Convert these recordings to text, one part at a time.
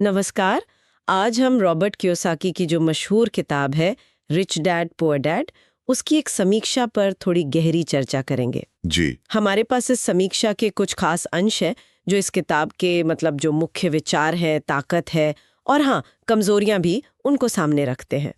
नमस्कार। आज हम रॉबर्ट कियोसाकी की जो मशहूर किताब है रिच डैड पुअर डैड, उसकी एक समीक्षा पर थोड़ी गहरी चर्चा करेंगे। जी। हमारे पास इस समीक्षा के कुछ खास अंश है जो इस किताब के जो मुख्य विचार है, ताकत है और हाँ, कमजोरियां भी उनको सामने रखते हैं।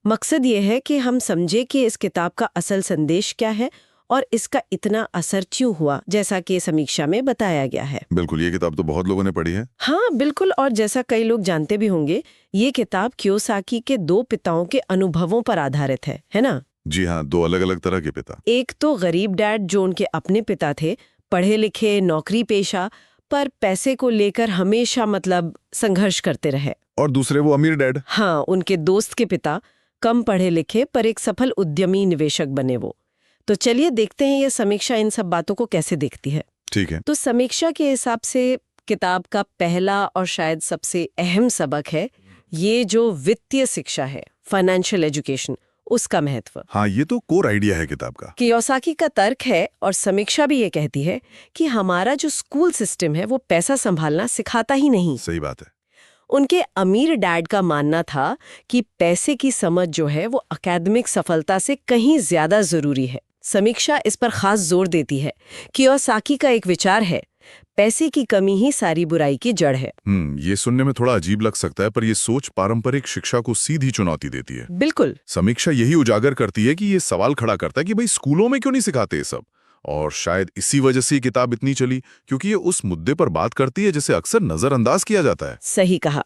मकसद ये है कि हम समझे कि इस किताब का असल संदेश क्या है और इसका इतना असर क्यों हुआ, जैसा कि समीक्षा में बताया गया है। बिल्कुल, ये किताब तो बहुत लोगों ने पढ़ी है। हाँ बिल्कुल, और जैसा कई लोग जानते भी होंगे, ये किताब कियोसाकी के दो पिताओं के अनुभवों पर आधारित है ना? जी हाँ, दो अलग अलग तरह के पिता। एक तो गरीब डैड जो उनके अपने पिता थे, पढ़े लिखे, नौकरी पेशा, पर पैसे को लेकर हमेशा संघर्ष करते रहे। और दूसरे वो अमीर डैड। हाँ, उनके दोस्त के पिता, कम पढ़े लिखे पर एक सफल उद्यमी निवेशक बने वो। तो चलिए देखते हैं ये समीक्षा इन सब बातों को कैसे देखती है। ठीक है। तो समीक्षा के हिसाब से किताब का पहला और शायद सबसे अहम सबक है ये जो वित्तीय शिक्षा है, फाइनेंशियल एजुकेशन, उसका महत्व। हाँ, ये तो कोर आइडिया है किताब का। कियोसाकी का तर्क है और समीक्षा भी ये कहती है कि हमारा जो स्कूल सिस्टम है वो पैसा संभालना सिखाता ही नहीं। सही बात है। उनके अमीर डैड का मानना था कि पैसे की समझ जो है वो अकादमिक सफलता से कहीं ज्यादा जरूरी है। समीक्षा इस पर खास जोर देती है। कियोसाकी का एक विचार है, पैसे की कमी ही सारी बुराई की जड़ है। ये सुनने में थोड़ा अजीब लग सकता है, पर ये सोच पारंपरिक शिक्षा को सीधी चुनौती देती है। बिल्कुल। समीक्षा यही उजागर करती है कि ये सवाल खड़ा करता है कि भाई स्कूलों में क्यों नहीं सिखाते ये सब, और शायद इसी वजह से ये किताब इतनी चली, क्योंकि ये उस मुद्दे पर बात करती है जिसे अक्सर नजरअंदाज किया जाता है। सही कहा।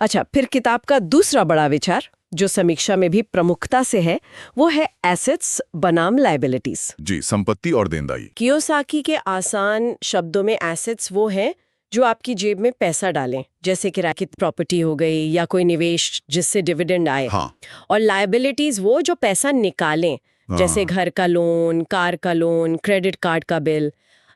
अच्छा, फिर किताब का दूसरा बड़ा विचार जो समीक्षा में भी प्रमुखता से है, वो है एसेट्स बनाम लायबिलिटीज। जी, संपत्ति और देनदारी। कियोसाकी के आसान शब्दों में एसेट्स वो हैं जो आपकी जेब में पैसा डालें, जैसे किराए की प्रॉपर्टी हो गई या कोई निवेश जिससे डिविडेंड आए। हाँ। और लायबिलिटीज वो जो पैसा निकालें, जैसे घर का लोन, कार का लोन, क्रेडिट कार्ड का बिल।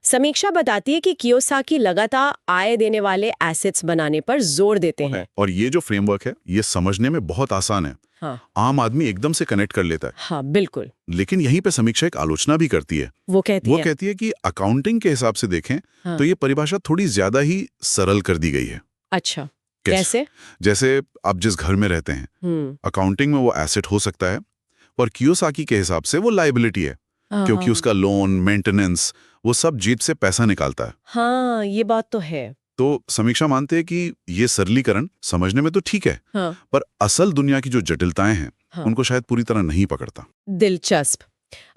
समीक्षा बताती है कि कियोसाकी लगातार आय देने वाले एसेट्स बनाने पर जोर देते हैं। और ये जो फ्रेमवर्क है ये समझने में बहुत आसान है। हाँ। आम आदमी एकदम से कनेक्ट कर लेता है। हाँ बिल्कुल। लेकिन यहीं पे समीक्षा एक आलोचना भी करती है। वो कहती है कि अकाउंटिंग के हिसाब से देखें हाँ। तो ये परिभाषा थोड़ी ज्यादा ही सरल कर दी गई है। अच्छा, कैसे? जैसे आप जिस घर में रहते हैं, अकाउंटिंग में वो एसेट हो सकता है, पर कियोसाकी के हिसाब से वो लायबिलिटी है, क्योंकि उसका लोन, मेंटेनेंस, वो सब जेब से पैसा निकालता है। हाँ, ये बात तो है। तो समीक्षा मानते हैं कि ये सरलीकरण समझने में तो ठीक है, हाँ। पर असल दुनिया की जो जटिलताएं हैं, उनको शायद पूरी तरह नहीं पकड़ता। दिलचस्प।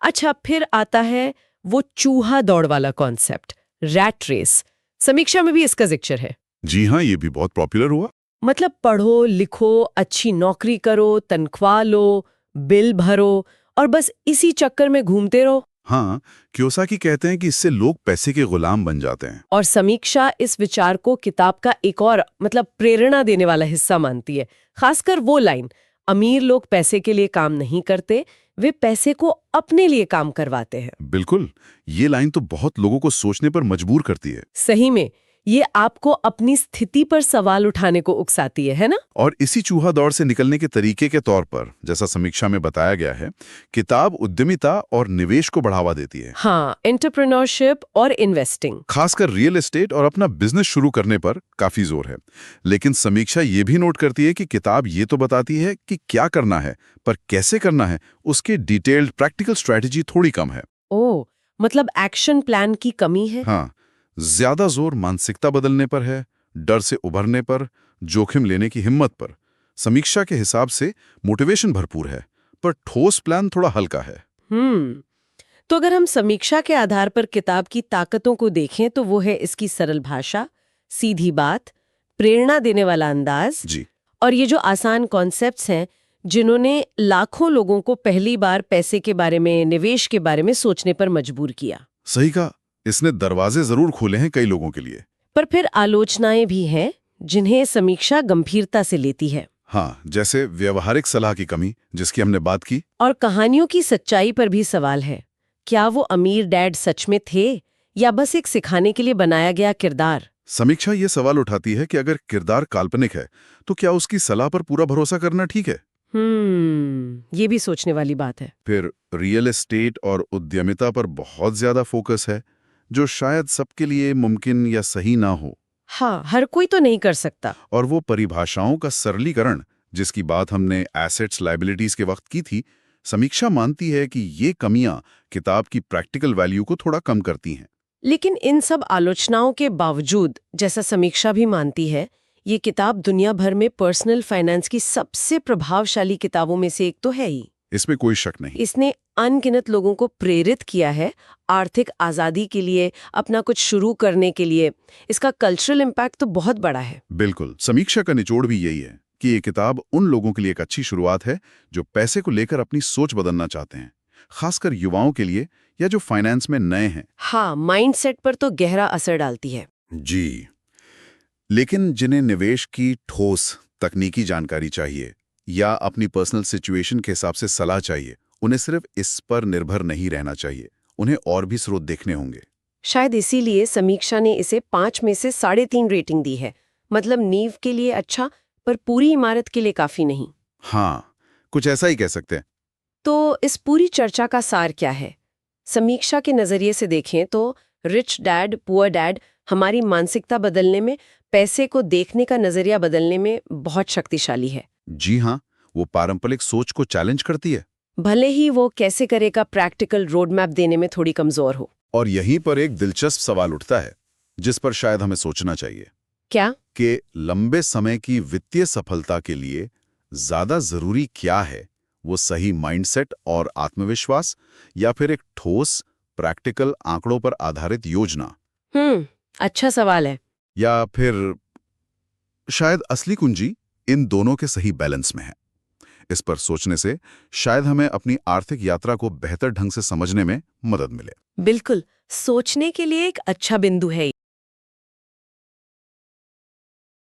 अच्छा, फिर आता है वो चूहा दौड़ वाला कॉन्सेप्ट, रैट रेस। समीक्षा में भी इसका जिक्र है। जी हाँ, ये भी बहुत पॉपुलर हुआ। पढ़ो लिखो, अच्छी नौकरी करो, तनख्वाह लो, बिल भरो और बस इसी चक्कर में घूमते रहो। हाँ, कियोसाकी कहते हैं कि इससे लोग पैसे के गुलाम बन जाते हैं। और समीक्षा इस विचार को किताब का एक और प्रेरणा देने वाला हिस्सा मानती है। खासकर वो लाइन, अमीर लोग पैसे के लिए काम नहीं करते, वे पैसे को अपने लिए काम करवाते हैं। बिल्कुल, ये लाइन तो बहुत लोगों को सोचने पर मजबूर करती है। सही में, ये आपको अपनी स्थिति पर सवाल उठाने को उकसाती है ना? और इसी चूहा दौड़ से निकलने के तरीके के तौर पर, जैसा समीक्षा में बताया गया है, किताब उद्यमिता और निवेश को बढ़ावा देती है। हाँ, एंटरप्रेन्योरशिप और इन्वेस्टिंग, खासकर रियल एस्टेट और अपना बिजनेस शुरू करने पर काफी जोर है। लेकिन समीक्षा ये भी नोट करती है कि किताब ये तो बताती है कि क्या करना है, पर कैसे करना है उसके डिटेल्ड प्रैक्टिकल स्ट्रैटेजी थोड़ी कम है। ओह, एक्शन प्लान की कमी है। हाँ, ज्यादा जोर मानसिकता बदलने पर है, डर से उभरने पर, जोखिम लेने की हिम्मत पर। समीक्षा के हिसाब से मोटिवेशन भरपूर है, पर ठोस प्लान थोड़ा हल्का है। तो अगर हम समीक्षा के आधार पर किताब की ताकतों को देखें तो वो है इसकी सरल भाषा, सीधी बात, प्रेरणा देने वाला अंदाज जी। और ये जो आसान कॉन्सेप्ट्स हैं जिन्होंने लाखों लोगों को पहली बार पैसे के बारे में, निवेश के बारे में सोचने पर मजबूर किया। सही कहा, इसने दरवाजे जरूर खोले हैं कई लोगों के लिए। पर फिर आलोचनाएं भी हैं जिन्हें समीक्षा गंभीरता से लेती है। हाँ, जैसे व्यवहारिक सलाह की कमी जिसकी हमने बात की, और कहानियों की सच्चाई पर भी सवाल है। क्या वो अमीर डैड सच में थे या बस एक सिखाने के लिए बनाया गया किरदार? समीक्षा ये सवाल उठाती है कि अगर किरदार काल्पनिक है तो क्या उसकी सलाह पर पूरा भरोसा करना ठीक है? ये भी सोचने वाली बात है। फिर रियल एस्टेट और उद्यमिता पर बहुत ज्यादा फोकस है, जो शायद सबके लिए मुमकिन या सही ना हो। हाँ, हर कोई तो नहीं कर सकता। और वो परिभाषाओं का सरलीकरण जिसकी बात हमने एसेट्स लायबिलिटीज के वक्त की थी, समीक्षा मानती है कि ये कमियां किताब की प्रैक्टिकल वैल्यू को थोड़ा कम करती हैं। लेकिन इन सब आलोचनाओं के बावजूद, जैसा समीक्षा भी मानती है, ये किताब दुनिया भर में पर्सनल फाइनेंस की सबसे प्रभावशाली किताबों में से एक तो है ही। इसमें कोई शक नहीं। इसने अनगिनत लोगों को प्रेरित किया है आर्थिक आजादी के लिए, अपना कुछ शुरू करने के लिए। इसका कल्चरल इम्पैक्ट तो बहुत बड़ा है। बिल्कुल, समीक्षा का निचोड़ भी यही है कि ये किताब उन लोगों के लिए एक अच्छी शुरुआत है जो पैसे को लेकर अपनी सोच बदलना चाहते हैं, खासकर युवाओं के लिए या जो फाइनेंस में नए हैं। हाँ, माइंडसेट पर तो गहरा असर डालती है। जी, लेकिन जिन्हें निवेश की ठोस तकनीकी जानकारी चाहिए या अपनी पर्सनल सिचुएशन के हिसाब से सलाह चाहिए, उन्हें सिर्फ इस पर निर्भर नहीं रहना चाहिए, उन्हें और भी स्रोत देखने होंगे। शायद इसीलिए समीक्षा ने इसे 5 में से 3.5 रेटिंग दी है। मतलब नींव के लिए अच्छा, पर पूरी इमारत के लिए काफी नहीं। हाँ, कुछ ऐसा ही कह सकते हैं। तो इस पूरी चर्चा का सार क्या है? समीक्षा के नजरिए से देखें तो रिच डैड पुअर डैड हमारी मानसिकता बदलने में, पैसे को देखने का नजरिया बदलने में बहुत शक्तिशाली है। जी हाँ, वो पारंपरिक सोच को चैलेंज करती है। भले ही वो कैसे करेगा प्रैक्टिकल रोड मैप देने में थोड़ी कमजोर हो। और यहीं पर एक दिलचस्प सवाल उठता है जिस पर शायद हमें सोचना चाहिए। क्या? कि लंबे समय की वित्तीय सफलता के लिए ज्यादा जरूरी क्या है, वो सही माइंडसेट और आत्मविश्वास या फिर एक ठोस प्रैक्टिकल आंकड़ों पर आधारित योजना, अच्छा सवाल है। या फिर शायद असली कुंजी इन दोनों के सही बैलेंस में है। इस पर सोचने से शायद हमें अपनी आर्थिक यात्रा को बेहतर ढंग से समझने में मदद मिले। बिल्कुल, सोचने के लिए एक अच्छा बिंदु है।